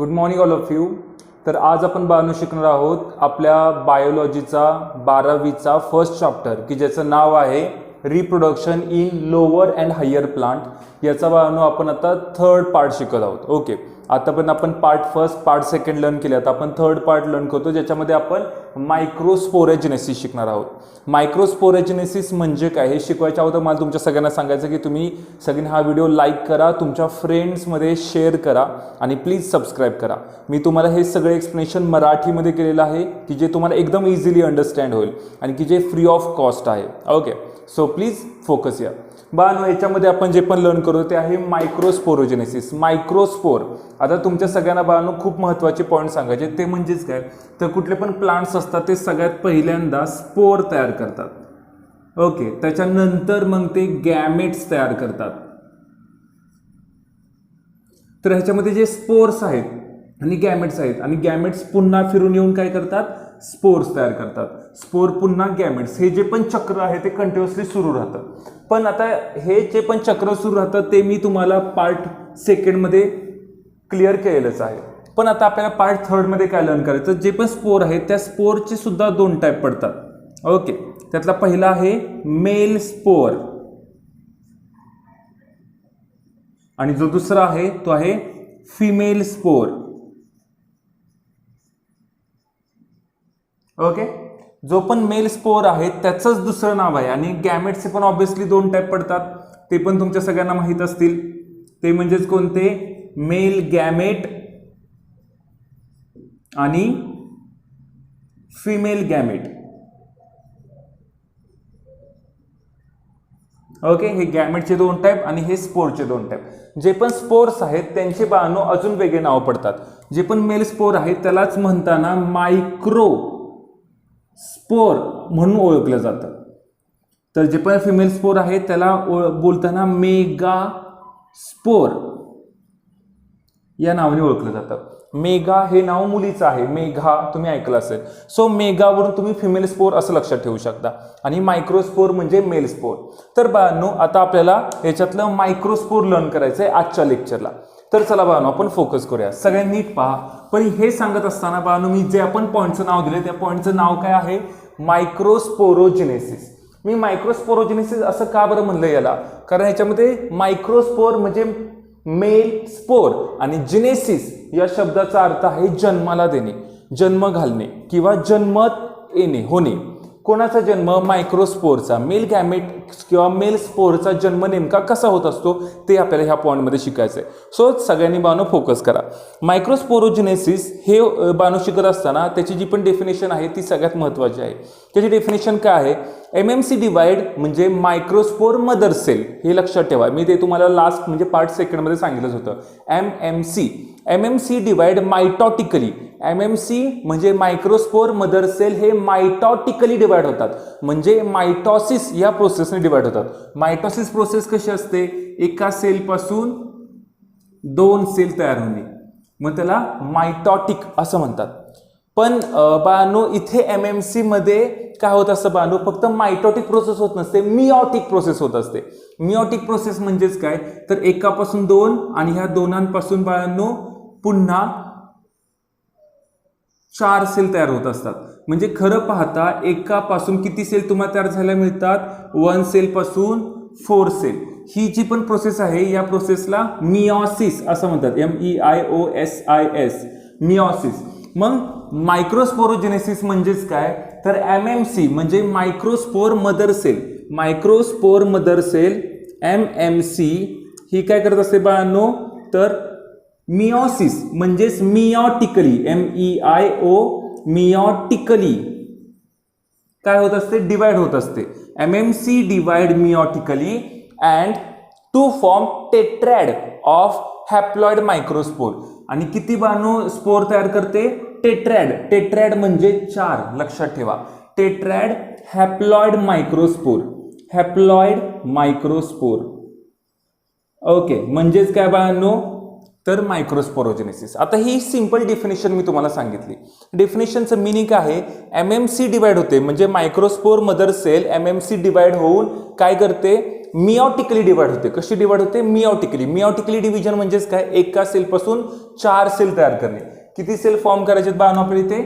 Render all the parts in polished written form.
Good morning all of you. तर आज आपण बाळांनो शिकणार आहोत आपल्या बायोलॉजीचा 12वीचा फर्स्ट चॅप्टर की ज्याचं नाव आहे reproduction in lower and higher plant. याचा बाळांनो आपण आता थर्ड पार्ट शिकत आहोत. ओके, आतापर्यंत आपण part first part second learn केले, आता आपण थर्ड पार्ट लर्न करतो ज्याच्यामध्ये आपण मायक्रोस्पोरेजेनेसिस शिकणार आहोत. मायक्रोस्पोरेजेनेसिस म्हणजे काय हे शिकवायच्या अगोदर मला तुमच्या सगळ्यांना सांगायचं की तुम्ही सगळ्यांनी हा व्हिडिओ लाईक करा, तुमच्या फ्रेंड्समध्ये शेअर करा आणि प्लीज सबस्क्राईब करा. मी तुम्हाला हे सगळे एक्सप्लेनेशन मराठीमध्ये केलेलं आहे की जे तुम्हाला एकदम इझिली अंडरस्टँड होईल आणि की जे फ्री ऑफ कॉस्ट आहे. ओके, सो प्लीज फोकस या. बाळांनो, याच्यामध्ये आपण जे पण लर्न करू ते आहे मायक्रोस्पोरोजेनेसिस. मायक्रोस्पोर, आता तुमच्या सगळ्यांना बाळांनो खूप महत्त्वाचे पॉईंट सांगायचे ते म्हणजेच काय, तर कुठले पण प्लांट्स असतात ते सगळ्यात पहिल्यांदा स्पोर तयार करतात. ओके, त्याच्यानंतर मग ते गॅमेट्स तयार करतात. तर ह्याच्यामध्ये जे स्पोर्स आहेत आणि गॅमेट्स आहेत आणि गॅमेट्स पुन्हा फिरून येऊन काय करतात, स्पोर्स तयार करतात. स्पोर पुन्हा गॅमेट्स, हे जे पण चक्र आहे ते कंटिन्युअसली सुरू राहतं. पण आता हे जे पण चक्र सुरू राहतं ते मी तुम्हाला पार्ट सेकंडमध्ये क्लिअर केलेलंच आहे. पण आता आपल्याला पार्ट थर्डमध्ये काय लर्न करायचं, जे पण स्पोर आहेत त्या स्पोरचे सुद्धा दोन टाईप पडतात. ओके, त्यातला पहिला आहे मेल स्पोर आणि जो दुसरा आहे तो आहे फिमेल स्पोर. ओके, जो पण मेल स्पोर आहे त्याचंच दुसरं नाव आहे आणि गॅमेट्सचे पण ऑब्व्हियसली दोन टाईप पडतात, ते पण तुमच्या सगळ्यांना माहीत असतील. ते म्हणजेच कोणते, मेल गॅमेट आणि फिमेल गॅमेट. ओके, हे गॅमेटचे दोन टाईप आणि हे स्पोरचे दोन टाईप. जे पण स्पोर्स आहेत त्यांचे बाळांनो अजून वेगळे नाव पडतात. जे पण मेल स्पोर आहेत त्यालाच म्हणताना मायक्रो स्पोर म्हणून ओळखलं जातं. तर जे पण फिमेल स्पोर आहे त्याला बोलताना मेगा स्पोर या नावाने ओळखलं जातं. मेगा हे नाव मुलीचं आहे, मेघा तुम्ही ऐकलं असेल. सो मेगावरून तुम्ही फिमेल स्पोर असं लक्षात ठेवू शकता आणि मायक्रोस्पोर म्हणजे मेल स्पोर. तर बाळांनो, आता आपल्याला याच्यातलं मायक्रोस्पोर लर्न करायचं आहे आजच्या लेक्चरला. तर चला बाळांनो आपण फोकस करूया. सगळ्यांनी नीट पहा. पण हे सांगत असताना बाळांनो मी जे आपण पॉईंटचं नाव दिले त्या पॉईंटचं नाव काय आहे, मायक्रोस्पोरोजेनेसिस. मी मायक्रोस्पोरोजेनेसिस असं का बरं म्हणलं याला, कारण ह्याच्यामध्ये मायक्रोस्पोर म्हणजे मेल स्पोर आणि जेनेसिस या शब्दाचा अर्थ आहे जन्माला देणे, जन्म घालणे किंवा जन्मत येणे, होणे. कोणाचा जन्म, मायक्रोस्पोरचा. मेल गॅमेट किंवा मेल स्पोरचा जन्म नेमका कसा होत असतो ते आपल्याला ह्या पॉईंटमध्ये शिकायचं आहे. सो सगळ्यांनी बाळांनो फोकस करा. मायक्रोस्पोरोजेनेसिस हे बाळांनो शिकत असताना त्याची जी पण डेफिनेशन आहे ती सगळ्यात महत्त्वाची आहे. त्याची डेफिनेशन काय आहे, MMC डिवाइड म्हणजे मायक्रोस्पोर मदर सेल. हे लक्षात ठेवा, मी ते तुम्हाला लास्ट म्हणजे पार्ट सेकंडमध्ये सांगितलंच होतं. MMC divide mitotically. MMC म्हणजे मायक्रोस्पोर मदर सेल हे मायटॉटिकली डिवाइड होतात, म्हणजे मायटॉसिस या प्रोसेसने डिवाइड होतात. मायटॉसिस प्रोसेस कशी असते, एका सेलपासून दोन सेल तयार होणे, मग त्याला मायटॉटिक असं म्हणतात. पण बाळांनो इथे MMC मध्ये काय होत असतं बाळांनो, फक्त मायटॉटिक प्रोसेस होत नसते, मिओटिक प्रोसेस होत असते. मिओटिक प्रोसेस म्हणजेच काय, तर एकापासून दोन आणि ह्या दोनांपासून बाळांनो पुन्हा 4 सेल तयार होत असतात. म्हणजे खरं पाहता एकापासून किती सेल तुम्हाला तयार झाल्या मिळतात, 1 सेल पासून 4 सेल. ही जी पण प्रोसेस आहे या प्रोसेसला मिओसिस असं म्हणतात, MEIOSIS, मिओसिस. मग मायक्रोस्पोरोजेनेसिस म्हणजेच काय, तर MMC म्हणजे microspore mother cell. Microspore mother cell MMC ही काय करत असते बाळांनो, तर मिओसिस म्हणजेच मिओटिकली, MEIO मिओटिकली काय होत असते, डिवाइड होत असते. MMC divide meiotically and to form tetrad of haploid microspore. आणि किती बाळांनो स्पोर तयार करते, टेट्रॅड. टेट्रॅड म्हणजे 4, लक्षात ठेवा. Tetrad haploid microspore, haploid microspore. Okay, म्हणजेच काय बाळांनो, तर मायक्रोस्पोरोजेनेसिस. आता ही सिंपल डेफिनेशन मी तुम्हाला सांगितली. डेफिनेशनचं मिनिंग आहे, MMC डिवाइड होते म्हणजे microspore mother cell MMC divide होऊन काय करते, मिओटिकली डिवाइड होते. कशी डिवाइड होते? मिओटिकली. मिओटिकली डिव्हिजन म्हणजेच काय? एका सेलपासून 4 सेल तयार करणे. किती सेल फॉर्म करायचे बाळांनो आपल्याला इथे?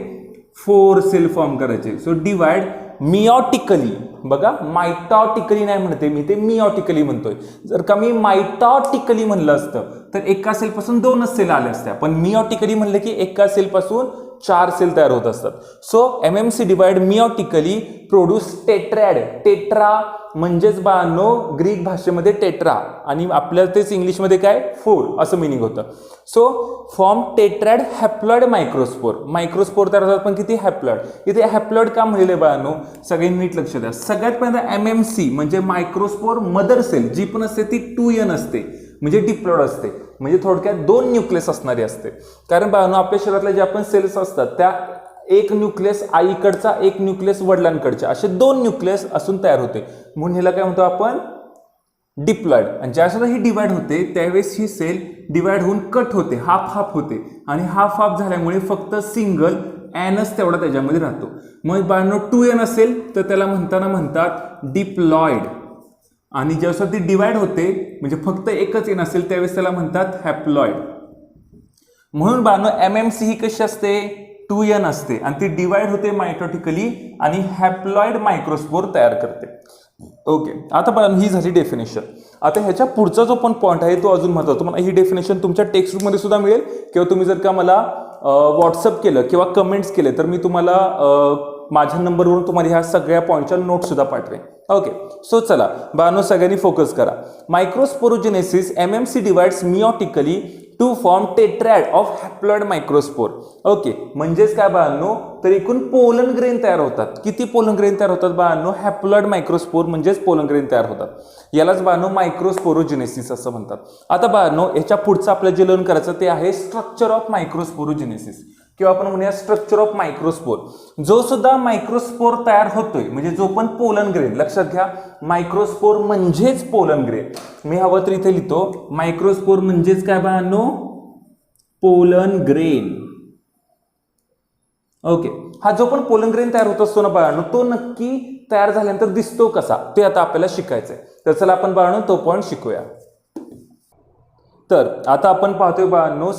4 सेल फॉर्म करायचे. So divide meiotically. बघा, मायटॉटिकली नाही म्हणते मी, ते मिओटिकली म्हणतोय. जर का मी मायटॉटिकली म्हणलं असतं तर एका सेलपासून 2च सेल आल्या असत्या, पण मिओटिकली म्हणलं की एका सेलपासून 4 सेल तयार होत असतात. So MMC divide meiotically produce tetrad. Tetra म्हणजेच बाळांनो ग्रीक भाषेमध्ये टेट्रा आणि आपल्या तेच इंग्लिशमध्ये काय? 4 असं मिनिंग होतं. So form tetrad haploid microspore. Microspore तयार होतात पण किती? हॅप्लॉइड. इथे हॅप्लॉइड का म्हणले बाळांनो? सगळ्यांनी नीट लक्ष द्या. सगळ्यात पहिल्यांदा MMC म्हणजे मायक्रोस्पोर मदर सेल जी पण असते ती 2n असते, म्हणजे डिप्लॉइड असते, म्हणजे थोडक्यात 2 न्यूक्लियस असणारी असते. कारण बाळांनो आपल्या शरीरातल्या ज्या पण सेल्स असतात त्या एक न्यूक्लियस आईकडचा, एक न्यूक्लियस वडिलांकडच्या, असे 2 न्यूक्लियस असून तयार होते. म्हणून ह्याला काय म्हणतो आपण? डिप्लॉइड. आणि ज्यावेळेस ही डिवाइड होते त्यावेळेस ही सेल डिवाइड होऊन कट होते, हाफ होते, आणि हाफ झाल्यामुळे फक्त सिंगल एनच तेवढा त्याच्यामध्ये राहतो. मग बाळांनो 2n असेल तर त्याला म्हणतात डिप्लॉइड. आणि ज्यावेळेस ती डिवाइड होते म्हणजे फक्त एकच एन असेल त्यावेळेस त्याला म्हणतात हॅप्लॉइड. म्हणून बाळांनो MMC ही कशी असते? 2n असते आणि ती डिवाइड होते मायटॉटिकली आणि हॅप्लॉइड मायक्रोस्पोर तयार करते. ओके, आता बाळांनो ही झाली डेफिनेशन. आता ह्याच्या पुढचा जो पण पॉईंट आहे तो अजून महत्त्वाचा. तुम्हाला ही डेफिनेशन तुमच्या टेक्स्टबुकमध्ये सुद्धा मिळेल किंवा तुम्ही जर का मला व्हॉट्सअप केलं किंवा कमेंट्स केले तर मी तुम्हाला माझ्या नंबरवरून तुम्हाला ह्या सगळ्या पॉईंटच्या नोट सुद्धा पाठवेन. ओके, सो चला बाळांनो सगळ्यांनी फोकस करा. Microsporogenesis MMC divides meiotically to form tetrad of haploid microspore. Okay, म्हणजेच काय बाळांनो? तर एकूण पोलन ग्रेन तयार होतात. किती पोलन ग्रेन तयार होतात बाळांनो? हॅप्लॉइड मायक्रोस्पोर म्हणजेच पोलन ग्रेन तयार होतात. यालाच बाळांनो मायक्रोस्पोरोजेनेसिस असं म्हणतात. आता बाळांनो याच्या पुढचं आपल्याला जे लर्न करायचं ते आहे स्ट्रक्चर ऑफ मायक्रोस्पोरोजेनेसिस किंवा आपण म्हणूया स्ट्रक्चर ऑफ मायक्रोस्पोर. जो सुद्धा मायक्रोस्पोर तयार होतोय म्हणजे जो पण पोलन ग्रेन, लक्षात घ्या मायक्रोस्पोर म्हणजेच पोलन ग्रेन. मी हवं तर इथे लिहितो, मायक्रोस्पोर म्हणजेच काय बाळांनो? Pollen grain. ओके, हा जो पण पोलन ग्रेन तयार होत असतो ना बाळांनो, तो नक्की तयार झाल्यानंतर दिसतो कसा ते आता आपल्याला शिकायचंय. तर चला आपण बाळांनो तो पॉईंट शिकूया. तर आता आपण पाहतोय बाळांनो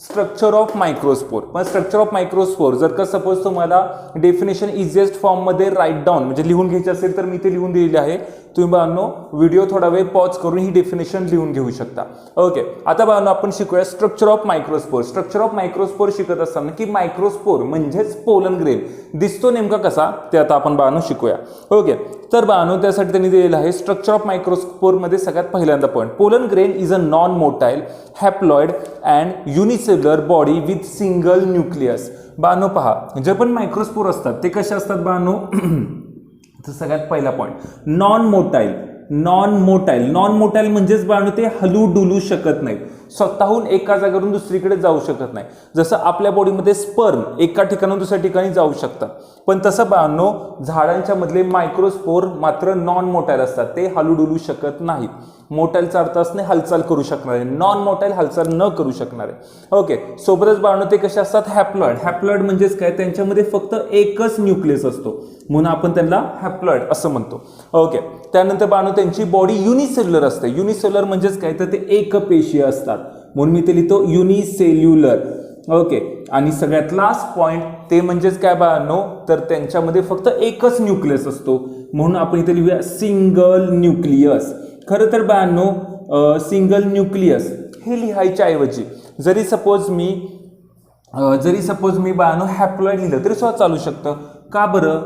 स्ट्रक्चर ऑफ मायक्रोस्पोर. पण स्ट्रक्चर ऑफ मायक्रोस्पोर जर का सपोज तुम्हाला डेफिनेशन इझिएस्ट फॉर्ममध्ये राईट डाऊन म्हणजे लिहून घ्यायची असेल तर मी ते लिहून दिलेले आहे. तुम्ही बाळांनो व्हिडिओ थोडा वेळ पॉज करून ही डेफिनेशन लिहून घेऊ शकता. ओके, आता बाळांनो आपण शिकूया structure of microspore. Structure of microspore शिकत असताना की मायक्रोस्पोर म्हणजेच पोलन ग्रेन दिसतो नेमका कसा ते आता आपण बाळांनो शिकूया. ओके, तर बाळांनो त्यासाठी त्यांनी दिलेलं आहे स्ट्रक्चर ऑफ मायक्रोस्पोरमध्ये सगळ्यात पहिल्यांदा point, pollen grain is a non motile haploid and unicellular body with single nucleus. बाळांनो पहा, जे पण मायक्रोस्पोर असतात ते कसे असतात बाळांनो? तर सगळ्यात पहिला point non motile. Non motile म्हणजेच बाळांनो ते हलू डुलू शकत नाहीत, स्वतःहून एका जागेवरून दुसरीकडे जाऊ शकत नाही. जसं आपल्या बॉडीमध्ये स्पर्म एका ठिकाणाहून दुसऱ्या ठिकाणी जाऊ शकतात, पण तसं बाळांनो झाडांच्या मधले मायक्रोस्पोर मात्र नॉन मोटाईल असतात, ते हलू डुलू शकत नाहीत. मोटाईलचा अर्थ असणे हालचाल करू शकणारे, नॉन मोटाईल हालचाल न करू शकणारे. ओके, सोबतच बाळांनो ते कसे असतात? हॅप्लॉइड. हॅप्लॉइड म्हणजेच काय? त्यांच्यामध्ये फक्त एकच न्यूक्लियस असतो म्हणून आपण त्यांना हॅप्लॉइड असं म्हणतो. ओके, त्यानंतर बाळांनो त्यांची बॉडी युनिसेल्युलर असते. युनिसेल्युलर म्हणजेच काय? तर ते एकपेशीय असतात म्हणून मी ते लिहितो युनिसेल्युलर. ओके, आणि सगळ्यात लास्ट पॉइंट ते म्हणजेच काय बाळांनो? तर त्यांच्यामध्ये फक्त एकच न्यूक्लियस असतो म्हणून आपण इथे लिहूया सिंगल न्यूक्लियस. खरं तर बाळांनो सिंगल न्यूक्लियस हे लिहायच्या ऐवजी जरी सपोज मी बाळांनो हॅप्लॉइड लिहिलं तरी सुद्धा चालू शकतं. का बरं?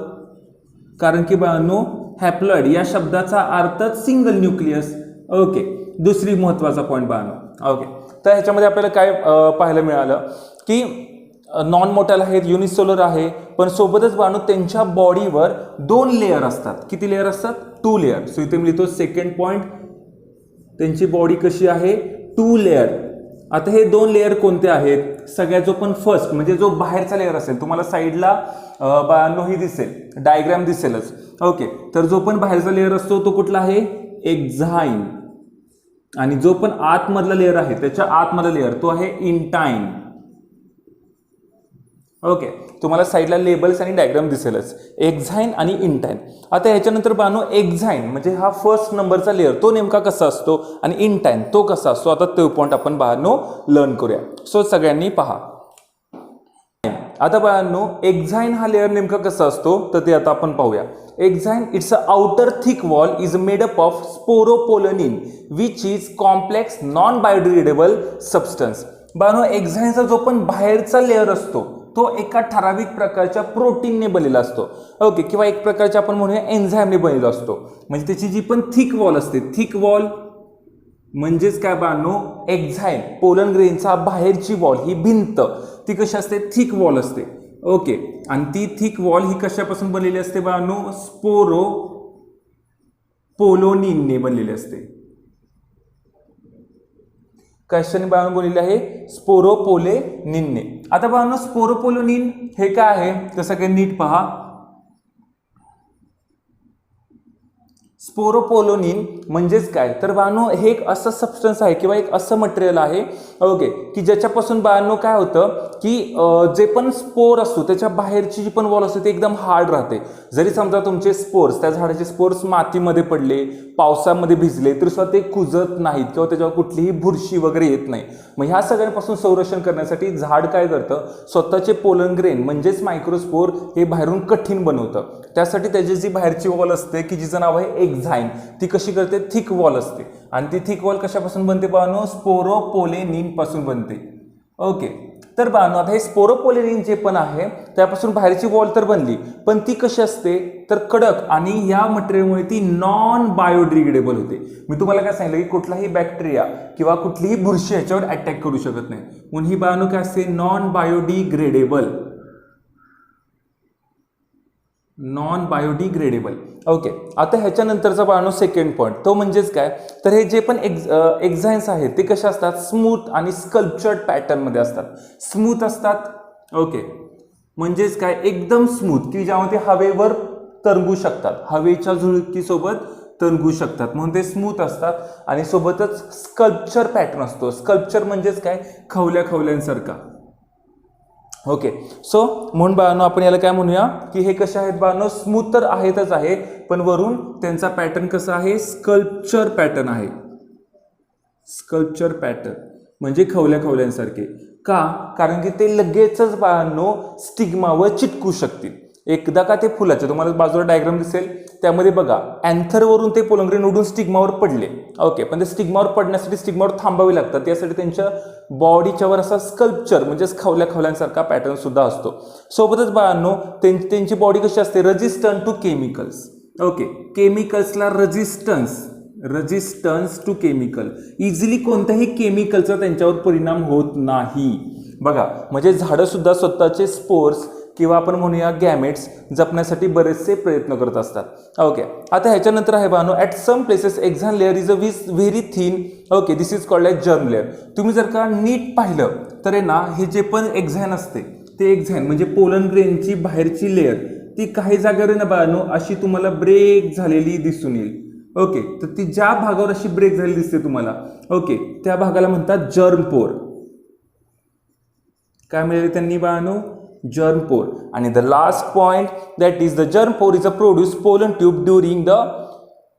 कारण की बाळांनो हॅप्लॉइड या शब्दाचा अर्थच सिंगल न्यूक्लियस. ओके, दुसरी महत्वाचा पॉईंट बाळांनो. ओके, तर ह्याच्यामध्ये आपल्याला काय पाहायला मिळालं की नॉन मोटाईल आहेत, युनिसेल्युलर आहे, पण सोबतच बाळांनो त्यांच्या बॉडीवर 2 लेअर असतात. किती लेअर असतात? 2 लेअर. सो इथे मी लिहितो सेकंड पॉईंट, त्यांची बॉडी कशी आहे? 2 लेअर. आता हे 2 लेअर कोणते आहेत? सगळ्यात जो पण फर्स्ट म्हणजे जो बाहेरचा लेअर असेल, तुम्हाला साईडला बाळांनो ही दिसेल, डायग्राम दिसेलच. ओके, तर जो पण बाहेरचा लेअर असतो तो कुठला आहे? एक्झाईन. आणि जो पण आतमधला लेअर आहे त्याच्या आतमधला लेअर तो आहे इंटाईन. ओके, तुम्हाला साईडला लेबल्स आणि डायग्राम दिसेलच, एक्झाईन आणि इंटाईन. आता ह्याच्यानंतर बानो एक्झाईन म्हणजे हा फर्स्ट नंबरचा लेअर, तो नेमका कसा असतो आणि इंटाईन तो कसा असतो, आता तो पॉईंट आपण बानो लर्न करूया. सो सगळ्यांनी पहा. आता बाळांनो एक्झाईन हा लेअर नेमका कसा असतो तर ते आता आपण पाहूया. Exine it's a outer thick wall is made up of sporopollenin which is complex non biodegradable substance. बाळांनो एक्झाईनचा जो पण बाहेरचा लेअर असतो तो एका ठराविक प्रकारच्या प्रोटीनने बनलेला असतो. ओके, किंवा एक प्रकारच्या आपण म्हणूया एन्झाईमने बनलेला असतो. म्हणजे त्याची जी पण थिक वॉल असते, थिक वॉल म्हणजेच काय बाळांनो एक्झाईन पोलन ग्रेनचा बाहेरची वॉल ही भिंत ती कशी असते, थिक वॉल असते. ओके, आणि ती थिक वॉल ही कशापासून बनलेली असते बाळांनो, स्पोरोपोलोनिनने बनलेली असते. कशाने बाळांनो बनलेली आहे, स्पोरोपोलोनिनने. आता बाळांनो स्पोरोपोलोनिन हे काय आहे तर सगळे नीट पहा. स्पोरोपोलोनिन म्हणजेच काय तर बाळांनो हे एक असं सबस्टन्स आहे किंवा एक असं मटेरियल आहे ओके की ज्याच्यापासून बाळांनो काय होतं की जे पण स्पोर असतो त्याच्या बाहेरची जी पण वॉल असते ती एकदम हार्ड राहते. जरी समजा तुमचे स्पोर्स त्या झाडाचे स्पोर्स मातीमध्ये पडले, पावसामध्ये भिजले तर सुद्धा ते कुजत नाहीत किंवा त्याच्यावर कुठलीही बुरशी वगैरे येत नाही. मग ह्या सगळ्यांपासून संरक्षण करण्यासाठी झाड काय करतं, स्वतःचे पोलन ग्रेन म्हणजेच मायक्रोस्पोर हे बाहेरून कठीण बनवतं. त्यासाठी त्याची जी बाहेरची वॉल असते की जिचं नाव आहे एक्झाईन, ती कशी करते, थिक वॉल असते. आणि ती थिक वॉल कशापासून बनते बाळांनो, स्पोरोपोलेनिन पासून बनते. ओके, तर बाळांनो आता हे स्पोरोपोलेनिन जे पण आहे त्यापासून बाहेरची वॉल तर बनली, पण ती कशी असते तर कडक आणि या मटेरियलमुळे ती नॉन बायोडिग्रेडेबल होते. मी तुम्हाला काय सांगितलं की कुठलाही बॅक्टेरिया किंवा कुठलीही बुरशी ह्याच्यावर अटॅक करू शकत नाही, म्हणून ही बाळांनो काय असते, non biodegradable. Non biodegradable. Okay, आता ह्याच्यानंतरचा बाळांनो सेकंड पॉईंट तो म्हणजेच काय तर हे जे पण एक्झाईन्स आहेत ते कशा असतात, स्मूथ आणि स्कल्पचर्ड पॅटर्नमध्ये असतात. स्मूथ असतात ओके म्हणजेच काय एकदम स्मूथ की ज्यामध्ये हवेवर तरंगू शकतात, हवेच्या झुळकीसोबत तरंगू शकतात म्हणून ते स्मूथ असतात. आणि सोबतच स्कल्पचर पॅटर्न असतो. स्कल्पचर म्हणजेच काय, खवल्या खवल्यांसारखा. ओके, सो म्हणून बाळांनो आपण याला काय म्हणूया की हे कसे आहेत बाळांनो, स्मूथ तर आहेतच आहे पण वरून त्यांचा पॅटर्न कसा आहे, स्कल्पचर पॅटर्न आहे. स्कल्पचर पॅटर्न म्हणजे खवल्या खवल्यांसारखे. का, कारण की ते लगेचच बाळांनो स्टिग्मावर चिटकू शकतील. एकदा का ते फुलाचे, तुम्हाला बाजूला डायग्राम दिसेल त्यामध्ये बघा अँथरवरून ते पोलन ग्रेन उडून स्टिग्मावर पडले. ओके, पण ते स्टिग्मावर पडण्यासाठी स्टिग्मावर थांबावे लागतात. त्यासाठी त्यांच्या बॉडीच्यावर असा स्कल्पचर म्हणजेच खवल्या खवल्यांसारखा पॅटर्न सुद्धा असतो. सोबतच बाळांनो त्यांची बॉडी कशी असते, रेजिस्टंट टू केमिकल्स. ओके, केमिकल्सला रेजिस्टन्स टू केमिकल, इझिली कोणत्याही केमिकलचा त्यांच्यावर परिणाम होत नाही. बघा म्हणजे झाडं सुद्धा स्वतःचे स्पोर्स किंवा आपण म्हणूया गॅमेट्स जपण्यासाठी बरेचसे प्रयत्न करत असतात. ओके, आता ह्याच्यानंतर आहे बाळांनो at some places exine layer is a very thin. Okay, this is called as germ layer. तुम्ही जर का नीट पाहिलं तर आहे ना हे जे पण एक्झाईन असते ते एक्झाईन म्हणजे पोलन ग्रेनची बाहेरची लेअर ती काही जागेवर ना बाळांनो अशी तुम्हाला ब्रेक झालेली दिसून येईल. ओके, तर ती ज्या भागावर अशी ब्रेक झालेली दिसते तुम्हाला ओके त्या भागाला म्हणतात जर्म पोर. काय मिळेल त्यांनी बाळांनो, germ pore. आणि the last point that is the germ pore is a produce pollen tube during the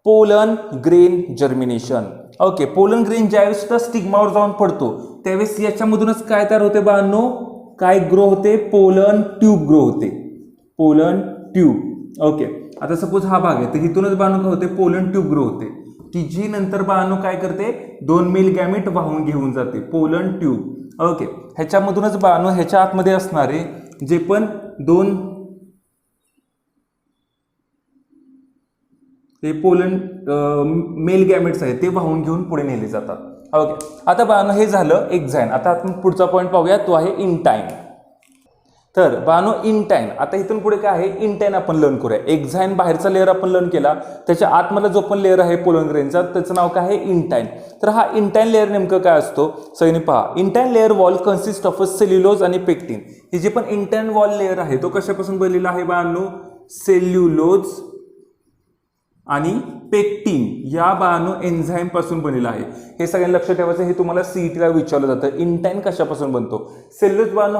pollen grain germination. Okay, pollen grain ज्यावेळेस स्टिग्मावर जाऊन पडतो त्यावेळेस याच्यामधूनच काय तयार होते बाळांनो, काय ग्रो होते, पोलन ट्यूब ग्रो होते. Pollen tube. ओके, आता सपोज हा भाग आहे तर इथूनच बाळांनो काय होते, पोलन ट्यूब ग्रो होते. ती जी नंतर बाळांनो काय करते, 2 मेल गॅमेट वाहून घेऊन जाते, पोलन ट्यूब. ओके, ह्याच्यामधूनच बाळांनो ह्याच्या आतमध्ये असणारे जे पण 2 हे पोलन मेल गॅमेट्स आहेत ते वाहून घेऊन पुढे नेले जातात. ओके, आता बाळांनो हे झालं एक्झाईन. आता आपण पुढचा पॉईंट पाहूया, तो आहे इंटाईन. तर बाळांनो इंटाईन, आता इथून पुढे काय आहे, इंटाईन आपण लर्न करूया. एक्झाईन बाहेरचा लेअर आपण लर्न केला, त्याच्या आतमधला जो पण लेअर आहे पोलन ग्रेनचा त्याचं नाव काय आहे, इंटाईन. तर हा इंटाईन लेअर नेमकं काय असतो सगळ्यांनी पहा. Intine layer wall consist of a cellulose आणि पेक्टिन. ही जी पण इंटाईन वॉल लेअर आहे तो कशापासून बनलेला आहे बाळांनो, सेल्युलोज आणि पेक्टिन या बाळांनो एन्झाईम पासून बनलेला आहे. हे सगळ्यांना लक्षात ठेवायचं. हे तुम्हाला सीईटीला विचारलं जातं. इंटाइन कशापासून बनतो? सेल्युलोज बाळांनो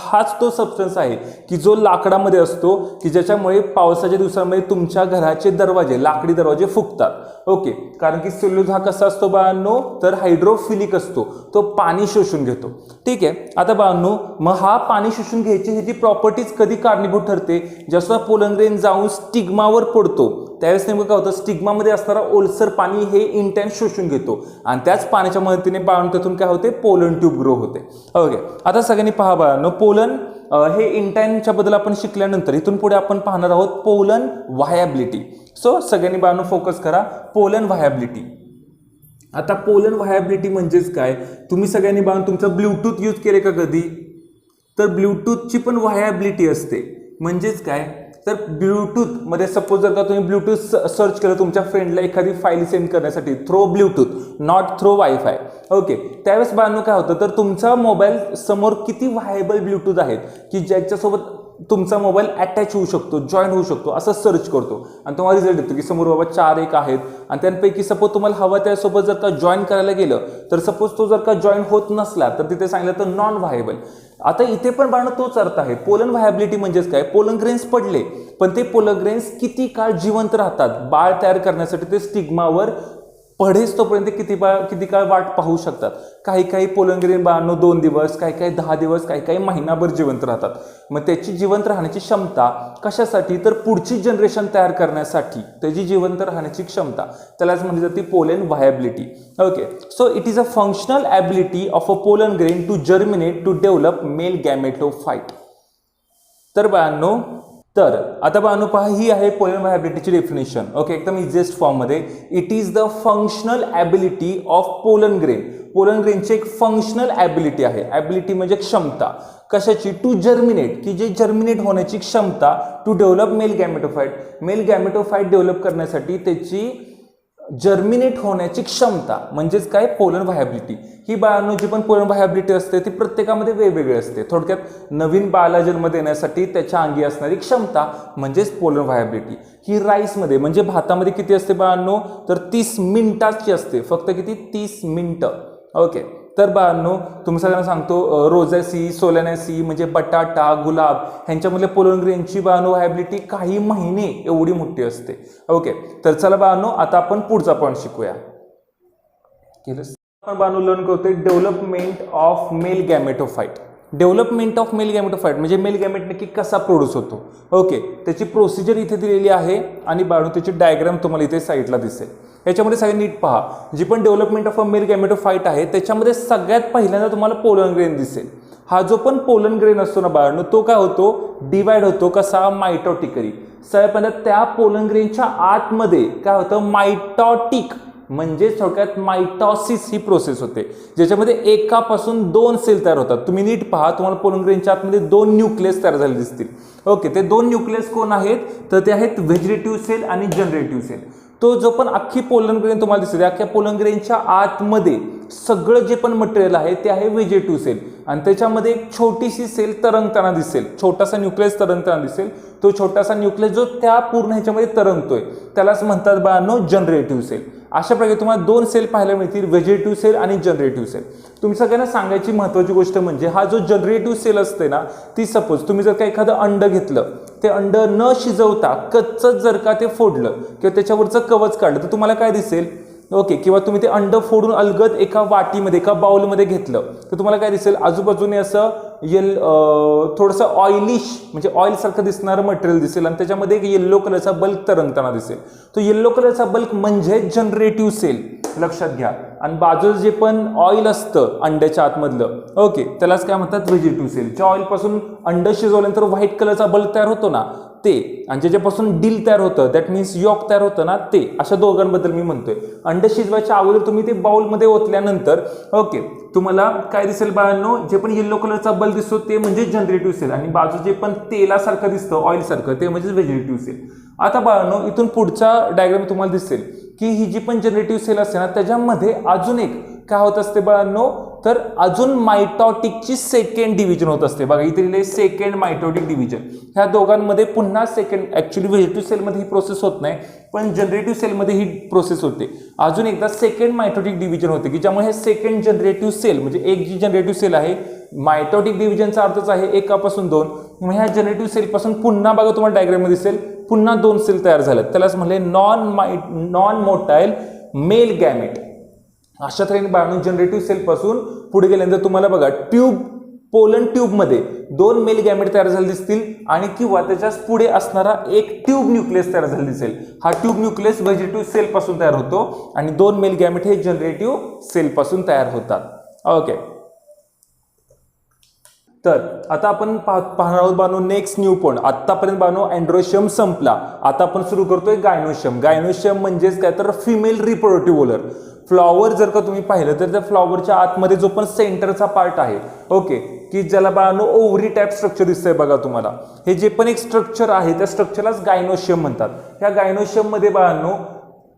हाच तो सबस्टन्स आहे की जो लाकडामध्ये असतो, की ज्याच्यामुळे पावसाच्या दिवसांमध्ये तुमच्या घराचे दरवाजे, लाकडी दरवाजे फुगतात. ओके, कारण की सेल्युलोज हा कसा असतो बाळांनो, तर हायड्रोफिलिक असतो, तो पाणी शोषून घेतो. ठीक आहे. आता बाळांनो मग हा पाणी शोषून घ्यायची ह्याची प्रॉपर्टीज कधी कारणीभूत ठरते? जसं पोलन ग्रेन जाऊन स्टिग्मावर पडतो त्यावेळेस नेमकं काय होतं, स्टिग्मामध्ये असणारा ओलसर पाणी हे इंटाइन शोषून घेतो आणि त्याच पाण्याच्या मदतीने बाळांनो त्यातून काय होते, पोलन ट्यूब ग्रो होते. ओके, आता सगळ्यांनी पहा बाळांनो, पोलन हे इंटाइनच्या बद्दल आपण शिकल्यानंतर इथून पुढे आपण पाहणार आहोत पोलन व्हायबिलिटी. सो सगळ्यांनी बाळांनो फोकस करा, पोलन व्हायबिलिटी. आता पोलन व्हायबिलिटी म्हणजेच काय? तुम्ही सगळ्यांनी बाळांनो तुमचं ब्लूटूथ यूज केले का कधी? तर ब्लूटूथची पण व्हायबिलिटी असते. म्हणजेच काय? तर ब्लूटूथमध्ये सपोज जर का तुम्ही ब्लूटूथ सर्च केलं तुमच्या फ्रेंडला एखादी फाईल सेंड करण्यासाठी through Bluetooth, not through wifi. Okay, त्यावेळेस बाळांनो काय होतं, तर तुमचा मोबाईल समोर किती व्हायबल ब्लूटूथ आहेत की ज्याच्यासोबत तुमचा मोबाईल अटॅच होऊ शकतो, जॉईन होऊ शकतो, असं सर्च करतो आणि तुम्हाला रिझल्ट येतो की समोर बाबा 4-1 आहेत आणि त्यांपैकी सपोज तुम्हाला हवा त्यासोबत जर का जॉईन करायला गेलं तर सपोज तो जर का जॉईन होत नसला तर तिथे सांगितलं तर नॉन व्हायबल. आता इथे पण बाळांनो तोच अर्थ आहे. पोलन व्हायबिलिटी म्हणजेच काय? पोलन ग्रेन्स पडले पण ते पोलन ग्रेन्स किती काळ जिवंत राहतात, बाळ तयार करण्यासाठी ते स्टिग्मावर पडेच तोपर्यंत किती काळ वाट पाहू शकतात. काही पोलन ग्रेन बाळांनो 2 दिवस, काही 10 दिवस, काही महिनाभर जिवंत राहतात. मग त्याची जिवंत राहण्याची क्षमता कशासाठी? तर पुढची जनरेशन तयार करण्यासाठी त्याची जिवंत राहण्याची क्षमता, त्यालाच म्हणली जाते pollen viability. Okay, so it is a functional ability of a pollen grain to germinate to develop male gametophyte. तर बाळांनो आता बाळांनो पहा, ही आहे पोलन व्हायबिलिटीची डेफिनेशन. ओके, एकदम इझिएस्ट फॉर्ममध्ये. It is the functional ability of pollen grain. Pollen ग्रेनची एक फंक्शनल ॲबिलिटी आहे. ॲबिलिटी म्हणजे क्षमता कशाची? टू जर्मिनेट, की जे जर्मिनेट होण्याची क्षमता, to develop male gametophyte. Male gametophyte develop करण्यासाठी त्याची जर्मिनेट होण्याची क्षमता म्हणजेच काय? पोलन व्हायबिलिटी. ही बाळांनो जी पण पोलन व्हायबिलिटी असते ती प्रत्येकामध्ये वेगवेगळी असते. थोडक्यात नवीन बाळाला जन्म देण्यासाठी त्याच्या अंगी असणारी क्षमता म्हणजेच पोलन व्हायबिलिटी. ही राईसमध्ये म्हणजे भातामध्ये किती असते बाळांनो? तर 30 मिनिटाची असते. फक्त किती? 30 मिनिटं. ओके, तर बाळांनो तुम्ही सगळ्यांना सांगतो रोझॅसी, सोलॅनॅसी म्हणजे बटाटा, गुलाब ह्यांच्यामधले पोलन ग्रेनची बाळांनो व्हायबिलिटी काही महिने एवढी मोठी असते. ओके, तर चला बाळांनो आता आपण पुढचा पॉईंट शिकूया. आपण बाळांनो लर्न करतोय development of male gametophyte. Development of male gametophyte म्हणजे मेल गॅमेट नक्की कसा प्रोड्यूस होतो. ओके, त्याची प्रोसिजर इथे दिलेली आहे आणि बाळांनो त्याची डायग्राम तुम्हाला इथे साईडला दिसेल. याच्यामध्ये सगळं नीट पहा. जी पण डेव्हलपमेंट ऑफ अ मेल गॅमेटोफाइट आहे त्याच्यामध्ये सगळ्यात पहिल्यांदा तुम्हाला पोलन ग्रेन दिसेल. हा जो पण पोलन ग्रेन असतो ना बाळांनो तो काय होतो? डिवाइड होतो. कसा? मायटोटिकली. सगळ्यात पहिल्यांदा त्या पोलन ग्रेनच्या आतमध्ये काय होतं? मायटॉटिक म्हणजे थोडक्यात मायटॉसिस ही प्रोसेस होते ज्याच्यामध्ये एकापासून 2 सेल तयार होतात. तुम्ही नीट पहा, तुम्हाला पोलन ग्रेनच्या आतमध्ये 2 न्यूक्लियस तयार झाले दिसतील. ओके, ते 2 न्यूक्लियस कोण आहेत? तर ते आहेत व्हेजिटेटिव्ह सेल आणि जनरेटिव्ह सेल. तो जो पण अख्खी पोलन ग्रेन तुम्हाला दिसते अख्ख्या पोलन ग्रेनच्या आतमध्ये सगळं जे पण मटेरियल आहे ते आहे व्हेजिटेटिव्ह सेल आणि त्याच्यामध्ये एक छोटीशी सेल तरंगताना दिसेल, छोटासा न्यूक्लियस तरंगताना दिसेल. तो छोटासा न्यूक्लियस जो त्या पूर्ण ह्याच्यामध्ये तरंगतोय त्यालाच म्हणतात बाळांनो जनरेटिव्ह सेल. अशा प्रकारे तुम्हाला 2 सेल पाहायला मिळतील, व्हेजिटेटिव्ह सेल आणि जनरेटिव्ह सेल. तुम्ही सगळ्यांना सांगायची महत्त्वाची गोष्ट म्हणजे हा जो जनरेटिव्ह सेल असते ना ती सपोज तुम्ही जर का एखादं अंड घेतलं, ते अंड न शिजवता कच्चच जर का ते फोडलं किंवा त्याच्यावरचं कवच काढलं तर तुम्हाला काय दिसेल? ओके, किंवा तुम्ही ते अंड फोडून अलगद एका वाटीमध्ये एका बाउलमध्ये घेतलं तर तुम्हाला काय दिसेल? आजूबाजूने असं थोडंसं ऑइलिश म्हणजे ऑइल सारखं दिसणारं मटेरियल दिसेल आणि त्याच्यामध्ये एक येल्लो कलरचा बल्क तरंगताना दिसेल. तो येल्लो कलरचा बल्क म्हणजे जनरेटिव्ह सेल, लक्षात घ्या. आणि बाजूला जे पण ऑइल असतं अंड्याच्या आतमधलं, ओके, त्यालाच काय म्हणतात? Vegetative cell. ज्या ऑइलपासून अंड शिजवल्यानंतर व्हाईट कलरचा बल्क तयार होतो ना ते, आणि ज्याच्यापासून डील तयार होतं दॅट मीन्स यॉक तयार होतं ना ते, अशा दोघांबद्दल मी म्हणतोय. अंड शिजवायच्या अगोदर तुम्ही ते बाउलमध्ये ओतल्यानंतर ओके तुम्हाला काय दिसेल बाळांनो? जे पण येल्लो कलरचा बल्ब दिसतो ते म्हणजे जनरेटिव्ह सेल आणि बाजू जे पण तेलासारखं दिसतं ऑइल सारखं ते म्हणजे व्हेजिटेटिव्ह सेल. आता बाळांनो इथून पुढचा डायग्राम तुम्हाला दिसेल की ही जी पण जनरेटिव्ह सेल असते ना त्याच्यामध्ये अजून एक काय होत असते बाळांनो? तर अजून मायटॉटिकची सेकंड डिव्हिजन होत असते बघा, इथे लिहिले सेकंड मायटॉटिक डिव्हिजन. ह्या दोघांमध्ये पुन्हा सेकंड, ऍक्च्युली व्हेजिटेटिव्ह सेलमध्ये ही प्रोसेस होत नाही, पण जनरेटिव्ह सेलमध्ये ही प्रोसेस होते. अजून एकदा सेकंड मायटॉटिक डिव्हिजन होते की ज्यामुळे हे सेकंड जनरेटिव्ह सेल, म्हणजे एक जी जनरेटिव्ह सेल आहे, मायटॉटिक डिव्हिजनचा अर्थच आहे एकापासून दोन, मग ह्या जनरेटिव्ह सेलपासून पुन्हा बघा तुम्हाला डायग्राममध्ये दिसेल पुन्हा दोन सेल तयार झाल्यात, त्यालाच म्हणले नॉन मोटाईल मेल गॅमेट. अशा तऱ्हेने बाळांनो जनरेटिव्ह सेल पासून पुढे गेल्यानंतर तुम्हाला बघा पोलन ट्यूबमध्ये दोन मेल गॅमेट तयार झाले दिसतील आणि किंवा त्याच्याच पुढे असणारा एक ट्यूब न्यूक्लियस तयार झाला दिसेल. हा ट्यूब न्यूक्लियस व्हेजिटेटिव्ह सेल पासून तयार होतो आणि दोन मेल गॅमेट हे जनरेटिव्ह सेल पासून तयार होतात. ओके, तर आता आपण पाहणार आहोत बानो नेक्स्ट न्यू पॉइंट. आतापर्यंत बानो अँड्रोशियम संपला, आता आपण सुरू करतोय गायनोशियम. गायनोशियम म्हणजेच काय तर फिमेल रिप्रोडक्टिव्ह ओलर. फ्लॉवर जर का तुम्ही पाहिलं तर त्या फ्लॉवरच्या आतमध्ये जो पण सेंटरचा पार्ट आहे, ओके, की ज्याला बाळांनो ओव्हरी टाइप स्ट्रक्चर दिसतंय बघा तुम्हाला, हे जे पण एक स्ट्रक्चर आहे त्या स्ट्रक्चरलाच गायनोशियम म्हणतात. ह्या गायनोशियम मध्ये बाळांनो,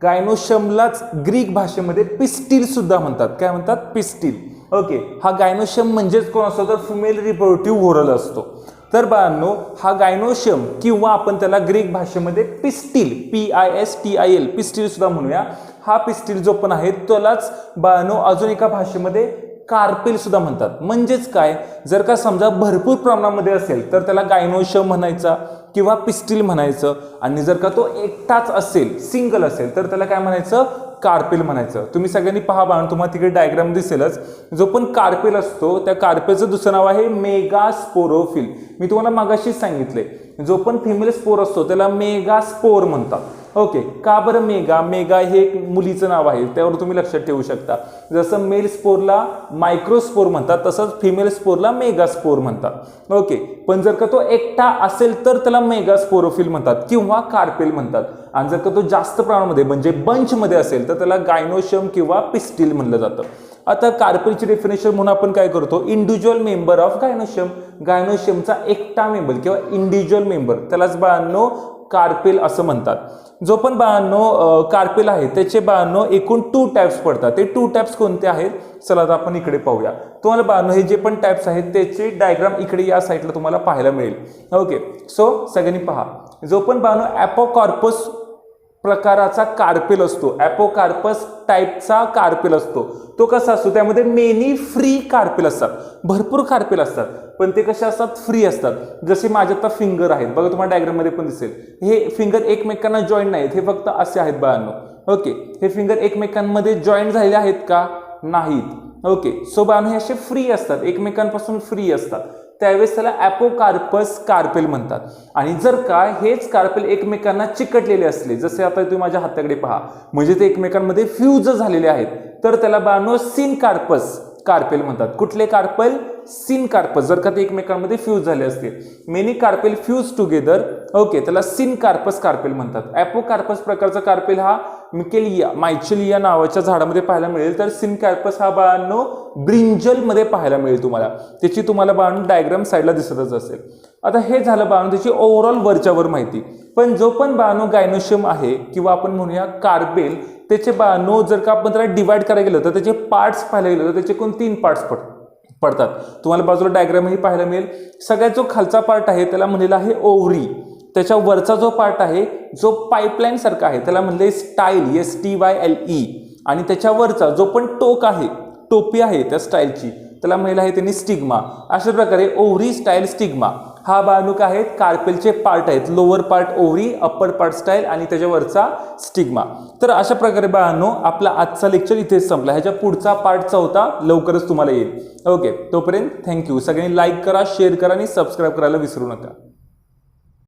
गायनोशियमलाच ग्रीक भाषेमध्ये पिस्टिल सुद्धा म्हणतात. काय म्हणतात? पिस्टिल. ओके, हा गायनोशियम म्हणजेच कोण असतो तर फिमेल रिप्रोडक्टिव्ह व्होरल असतो. तर बाळांनो हा गायनोशियम किंवा आपण त्याला ग्रीक भाषेमध्ये पिस्टिल, PISTIL, पिस्टिल सुद्धा म्हणूया. हा पिस्टिल जो पण आहे त्यालाच बाळांनो अजून एका भाषेमध्ये कार्पेल सुद्धा म्हणतात. म्हणजेच काय, जर का समजा भरपूर प्रमाणामध्ये असेल तर त्याला गायनोशियम म्हणायचा किंवा पिस्टिल म्हणायचं, आणि जर का तो एकटाच असेल, सिंगल असेल, तर त्याला काय म्हणायचं? कार्पेल म्हणायचं. तुम्ही सगळ्यांनी पहा बाळांनो, तुम्हाला तिकडे डायग्राम दिसेलच, जो पण कार्पेल असतो त्या कार्पेलचं दुसरं नाव आहे मेगास्पोरोफिल. मी तुम्हाला मागाशीच सांगितले, जो पण फिमेल स्पोर असतो त्याला मेगास्पोर म्हणतात. ओके, का बरं मेगा? मेगा हे एक मुलीचं नाव आहे, त्यावर तुम्ही लक्षात ठेवू शकता. जसं मेल स्पोरला मायक्रोस्पोर म्हणतात, तसंच फिमेल स्पोरला मेगास्पोर म्हणतात. ओके, पण जर का तो एकटा असेल तर त्याला मेगास्पोरोफिल म्हणतात किंवा कार्पेल म्हणतात, आणि जर का तो जास्त प्रमाणामध्ये म्हणजे बंचमध्ये असेल तर त्याला गायनोशियम किंवा पिस्टिल म्हणलं जातं. आता कार्पेलची डेफिनेशन म्हणून आपण काय करतो? Individual member of gynoecium. गायनोशियमचा एकटा मेंबर किंवा इंडिव्हिज्युअल मेंबर त्यालाच बाळांनो कार्पेल असं म्हणतात. जो पण बाळांनो कार्पेल आहे त्याचे बाळांनो एकूण 2 टाइप्स पडतात. ते 2 टाइप्स कोणते आहेत? चला आता आपण इकडे पाहूया. तुम्हाला बाळांनो हे जे पण टाइप्स आहेत त्याचे डायग्राम इकडे या साईडला तुम्हाला पाहायला मिळेल. ओके, सो सगळ्यांनी पहा, जो पण बाळांनो ॲपोकार्पस प्रकाराचा कार्पेल असतो, ॲपोकार्पस टाईपचा कार्पेल असतो, तो कसा असतो? त्यामध्ये मेनी फ्री कार्पेल असतात, भरपूर कार्पेल असतात, पण ते कसे असतात? फ्री असतात. जसे माझ्या आता फिंगर आहेत बघा, तुम्हाला डायग्राम मध्ये पण दिसेल, हे फिंगर एकमेकांना जॉईंट नाहीत, हे फक्त असे आहेत बाळांनो. ओके, हे फिंगर एकमेकांमध्ये जॉईंट झालेले आहेत का? नाहीत. ओके, सो बाळांनो हे असे फ्री असतात, एकमेकांपासून फ्री असतात, त्यावेळेस त्याला ॲपोकार्पस कार्पेल म्हणतात. आणि जर का हेच कार्पेल एकमेकांना चिकटलेले असले, जसे आता तुम्ही माझ्या हाताकडे पहा, म्हणजे ते एकमेकांमध्ये फ्यूज झालेले आहेत, तर त्याला बाळांनो सिनकार्पस कार्पेल म्हणतात. कुठले कार्पेल? सिनकार्पस. जर का ते एकमेकांमध्ये फ्यूज झाले असतील, many carpel fuse together, okay, त्याला सिनकार्पस कार्पेल म्हणतात. ॲपोकार्पस प्रकारचा कार्पेल हा मायचेलिया नावाच्या झाडामध्ये पाहायला मिळेल, तर सिनकार्पस हा बाळांनो ब्रिंजलमध्ये पाहायला मिळेल तुम्हाला. त्याची तुम्हाला बाळांनो डायग्राम साईडला दिसतच असेल. आता हे झालं बाळांनो त्याची ओव्हरऑल वरच्यावर माहिती. पण जो पण बाळांनो गायनोशियम आहे किंवा आपण म्हणूया कार्पेल, त्याचे बाळांनो जर का आपण त्याला डिवाइड करायला गेलं तर त्याचे पार्ट्स पाहायला गेलं तर त्याचे 3 पार्ट्स पडतात. तुम्हाला बाजूला डायग्रामही पाहायला मिळेल. सगळ्यात जो खालचा पार्ट आहे त्याला म्हणलेला आहे ओव्हरी. त्याच्या वरचा जो पार्ट आहे जो पाईपलाईन सारखा आहे त्याला म्हणले स्टाईल, STYLE. आणि त्याच्यावरचा जो पण टोक आहे, टोपी आहे त्या स्टाईलची, त्याला म्हणलेला आहे त्यांनी स्टिग्मा. अशा प्रकारे ओव्हरी, स्टाईल, स्टिग्मा हा बाळांनो काय आहेत? कार्पेलचे पार्ट आहेत. Lower part ovary, upper part style आणि त्याच्यावरचा स्टिग्मा. तर अशा प्रकारे बाळांनो आपला आजचा लेक्चर इथेच संपला. ह्याच्या पुढचा पार्टचा होता, लवकरच तुम्हाला येईल. ओके, तोपर्यंत थँक्यू. सगळ्यांनी लाईक करा, शेअर करा आणि सबस्क्राईब करायला विसरू नका.